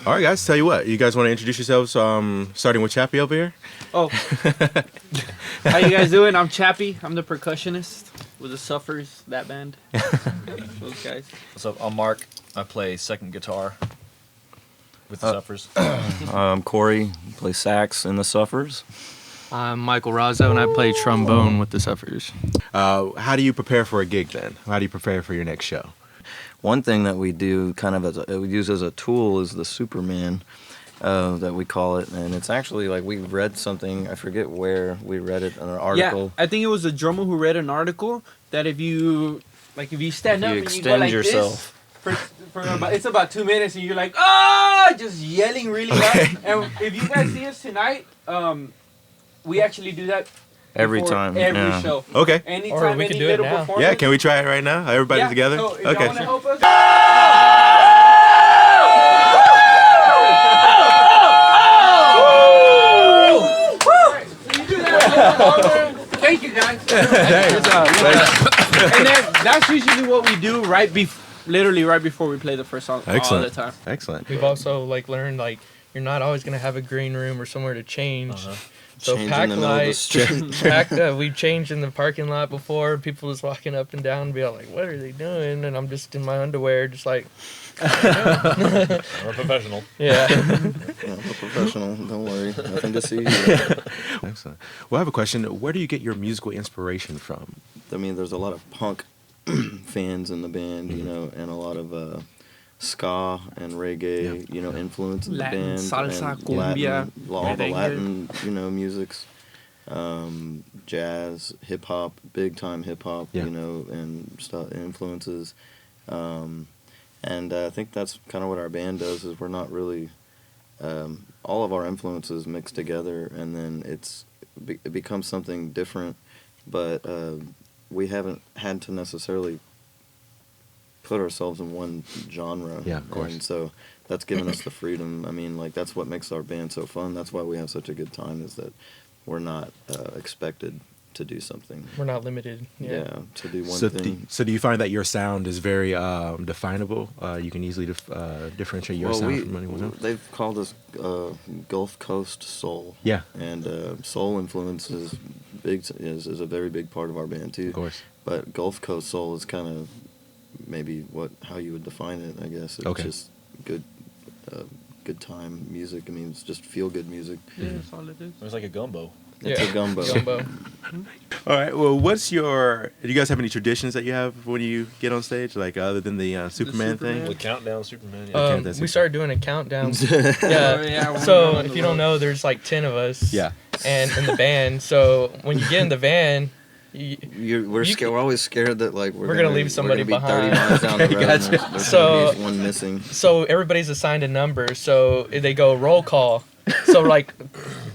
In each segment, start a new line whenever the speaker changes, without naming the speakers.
All right, guys. Tell you what. You guys want to introduce yourselves? Starting with Chappie over here.
Oh, how you guys doing? I'm Chappie. I'm the percussionist with the Suffers, that band. Those guys.
What's up? I'm Mark. I play second guitar with the Suffers.
I'm Corey, play sax in the Suffers.
I'm Michael Razzo, and I play trombone with the Suffers.
How do you prepare for a gig then? How do you prepare for your next show?
One thing that we do kind of we use as a tool is the Superman, that we call it. And it's actually like we read something, I forget where we read it in an article.
Yeah, I think it was a drummer who read an article that if you stand up and you go like
yourself.
this, it's about 2 minutes and you're like, ah, just yelling really loud. And if you guys see us tonight, we actually do that
Every time.
Every show.
Okay.
Anytime,
we can
any
do it
little
now.
performance.
Yeah, can we try it right now? Everybody together?
So if
Okay.
y'all want to help us. Thank you, guys. And then that's usually what we do literally right before we play the first song
Excellent.
all the time.
Excellent.
We've also learned you're not always gonna have a green room or somewhere to change. So
Change
pack
in the middle of the
light,
street.
we've changed in the parking lot before. People just walking up and down and be all like, "What are they doing?" And I'm just in my underwear, just like.
I'm a professional.
Yeah.
Yeah, I'm a professional. Don't worry. Nothing to see here.
Excellent. Well, I have a question. Where do you get your musical inspiration from?
I mean, there's a lot of punk fans in the band, you know, and a lot of ska and reggae, you know, influence in
Latin,
the band.
salsa,
and
cumbia,
all the
merengue.
Latin, you know, musics, jazz, hip hop, big time hip hop,
Yeah.
you know, and stuff influences. And I think that's kind of what our band does. Is we're not really all of our influences mixed together, and then it becomes something different. But we haven't had to necessarily put ourselves in one genre.
Yeah, of course.
And so that's given us the freedom. I mean, like, that's what makes our band so fun. That's why we have such a good time, is that we're not expected to do something.
We're not limited.
Yeah, to do one
So
thing.
do you find that your sound is very definable? You can easily differentiate your sound from anyone else?
They've called us Gulf Coast Soul.
Yeah.
And soul influence is a very big part of our band too.
Of course.
But Gulf Coast Soul is kind of maybe how you would define it, I guess. It's
Okay.
just good time music. I mean, it's just feel good music.
Yeah, that's all it is.
It's like a gumbo.
It's a gumbo.
All right. Well, do you guys have any traditions that you have when you get on stage, like other than the Superman thing?
The countdown Superman. Yeah.
We started doing a countdown.
Oh,
Yeah.
yeah,
So if you don't know, there's 10 of us.
Yeah.
And in the band, so when you get in the van,
We're scared. We're always scared that we're
gonna leave somebody
we're gonna be
behind.
30 miles down the road.
Gotcha.
And there's
So-
gonna be one missing.
So everybody's assigned a number. So they go roll call. So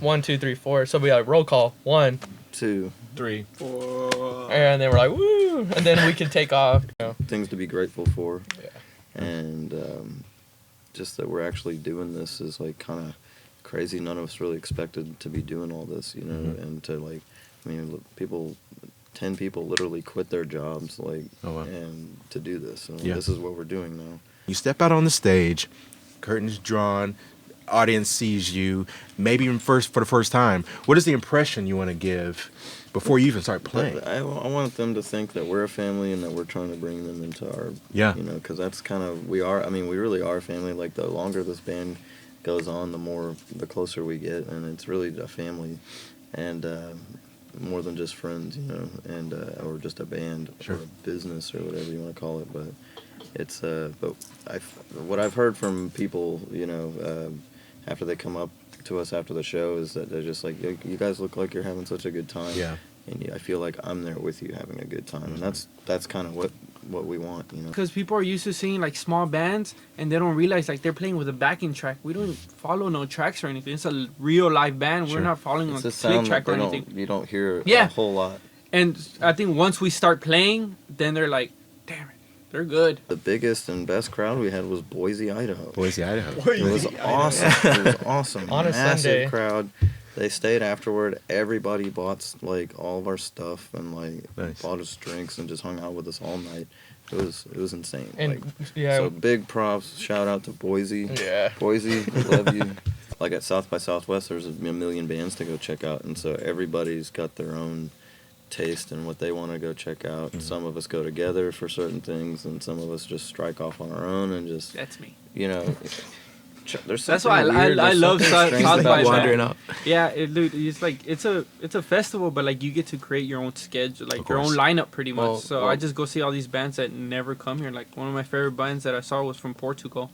1, 2, 3, 4. So we roll call 1,
2
3.
and then we're like woo, and then we can take off.
things to be grateful for.
Yeah.
And just that we're actually doing this is kind of crazy. None of us really expected to be doing all this, you know, and to I mean, look, 10 people literally quit their jobs,
Oh, wow.
and to do this. And
Yeah.
this is what we're doing now.
You step out on the stage, curtains drawn, audience sees you, maybe even for the first time. What is the impression you want to give before you even start playing?
I want them to think that we're a family and that we're trying to bring them into our,
Yeah.
you know, because that's kind of, we really are a family. Like, the longer this band goes on, the closer we get, and it's really a family, and more than just friends, you know, and or just a band,
Sure.
or a business, or whatever you want to call it. But it's but what I've heard from people, you know, after they come up to us after the show, is that they're just like, you guys look like you're having such a good time.
Yeah.
And I feel like I'm there with you having a good time, and that's kind of what we want, you know.
Because people are used to seeing small bands and they don't realize they're playing with a backing track. We don't follow no tracks or anything. It's a real live band.
Sure.
We're not following
It's
a
a
click
sound
track
that
or anything.
you don't hear
Yeah.
a whole lot.
And I think once we start playing, then they're like, damn it, they're good.
The biggest and best crowd we had was Boise, Idaho.
Boise, Idaho.
It was awesome. It was awesome.
On a
Massive
Sunday.
crowd. They stayed afterward. Everybody bought like all of our stuff and like
Nice.
bought us drinks and just hung out with us all night. It was insane.
And
like,
yeah,
so big props. Shout out to Boise.
yeah.
Boise, love you. Like at South by Southwest, there's a million bands to go check out, and so everybody's got their own taste and what they want to go check out.
Mhm.
Some of us go together for certain things, and some of us just strike off on our own and just,
That's me.
you know. There's
That's
something
why I
weird, there's
love
something
South
strange
by
about
wandering
Southwest.
out.
Yeah, dude, it's like it's a festival, but like you get to create your own schedule, like
Of
your own
course.
lineup, pretty much.
Well,
So
well-
I just go see all these bands that never come here. Like one of my favorite bands that I saw was from Portugal,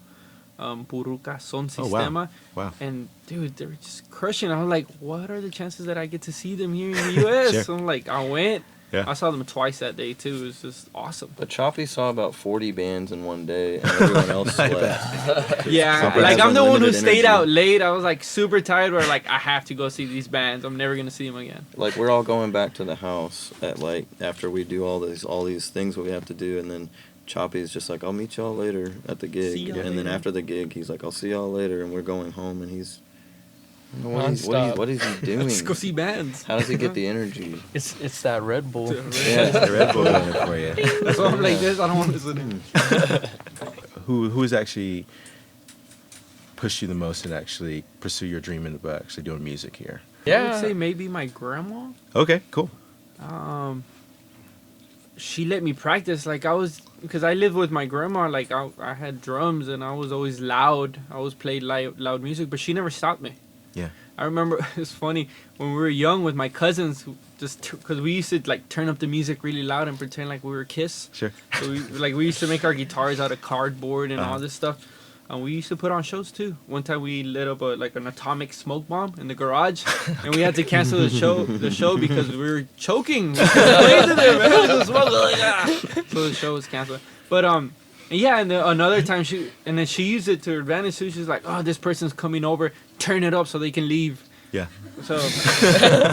Buruca Son
Oh, wow.
Sistema,
Wow.
and dude, they were just crushing. I was like, what are the chances that I get to see them here in the U.S.?
Sure.
So I'm like, I went.
Yeah.
I saw them twice that day too. It was just awesome.
But Choppy saw about 40 bands in one day, and everyone else slept.
Yeah,
Something
like
has
I'm the one who
unlimited
stayed
energy.
out late. I was like super tired. Where like I have to go see these bands. I'm never gonna see them again.
Like we're all going back to the house at like after we do all these things that we have to do, and then Choppy's just like, I'll meet y'all later at the gig,
See y'all
and then
later.
after the gig, he's like, I'll see y'all later, and we're going home, and he's what
Nonstop.
is he doing?
Let's go see bands.
How does he get the energy?
It's that Red Bull.
Yeah.
The Red Bull doing it for you.
So I'm like this. I don't want to listen.
Who's actually pushed you the most to actually pursue your dream about actually doing music here?
I
Yeah.
would say maybe my grandma.
Okay, cool.
She let me practice. Like I was, because I lived with my grandma. Like I had drums and I was always loud. I always played loud music, but she never stopped me.
Yeah.
I remember it's funny when we were young with my cousins, who just because we used to like turn up the music really loud and pretend like we were Kiss.
Sure.
So we used to make our guitars out of cardboard and all
Uh-huh.
this stuff. And we used to put on shows too. One time we lit up an atomic smoke bomb in the garage, and we had to cancel the show because we were choking. We couldn't wait to them, man. It was smoke, like, ah. So the show was canceled. But yeah, and another time she used it to her advantage too. She's like, oh, this person's coming over, turn it up so they can leave.
Yeah.
So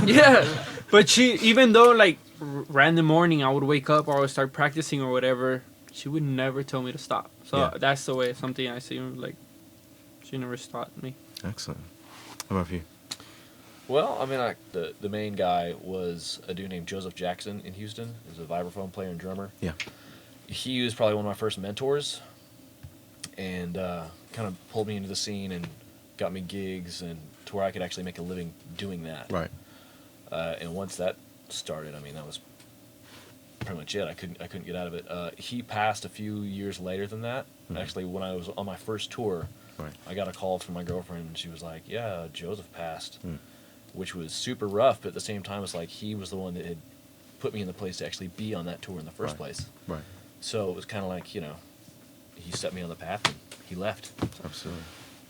yeah, but she, even though like random morning I would wake up or I would start practicing or whatever, she would never tell me to stop. So
Yeah.
that's the way something I see, like she never stopped me.
Excellent. How about you?
Well, I mean, the main guy was a dude named Joseph Jackson in Houston. He was a vibraphone player and drummer.
Yeah.
He was probably one of my first mentors, and kind of pulled me into the scene and got me gigs and to where I could actually make a living doing that.
Right.
And once that started, I mean, that was pretty much it. I couldn't get out of it. He passed a few years later than that.
Mhm.
Actually, when I was on my first tour,
Right.
I got a call from my girlfriend, and she was like, "Yeah, Joseph passed,"
Hmm.
which was super rough. But at the same time, it's like he was the one that had put me in the place to actually be on that tour in the first
Right.
place.
Right.
So it was kind of like, he set me on the path, and he left.
Absolutely.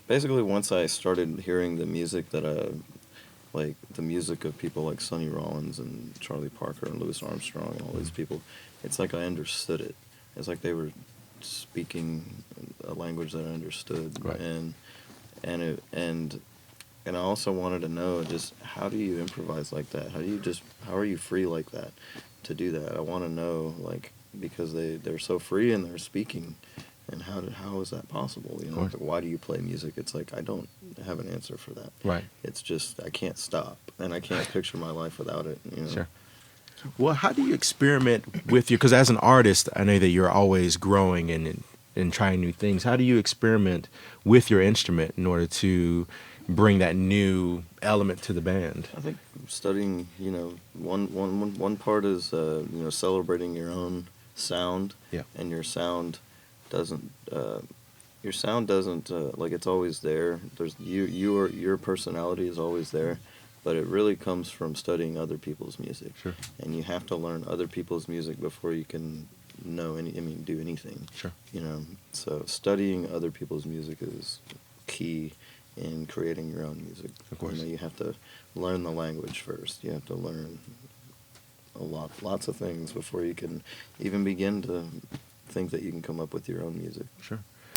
Basically, once I started hearing the music that like the music of people like Sonny Rollins and Charlie Parker and Louis Armstrong and all these people, it's like I understood it. It's like they were speaking a language that I understood,
Right.
and I also wanted to know just how do you improvise like that? How are you free like that to do that? I want to know, like, because they're so free and they're speaking. And how is that possible? You know,
course.
like, why do you play music? It's like I don't have an answer for that.
Right.
It's just I can't stop, and I can't picture my life without it. You know?
Sure. Well, how do you experiment with your? Because as an artist, I know that you're always growing and trying new things. How do you experiment with your instrument in order to bring that new element to the band?
I think studying, one part is celebrating your own sound.
Yeah.
And your sound doesn't like it's always there. There's your personality is always there, but it really comes from studying other people's music.
Sure.
And you have to learn other people's music before you can do anything.
Sure.
So studying other people's music is key in creating your own music.
Of course.
You have to learn the language first. You have to learn lots of things before you can even begin to think that you can come up with your own music.
Sure.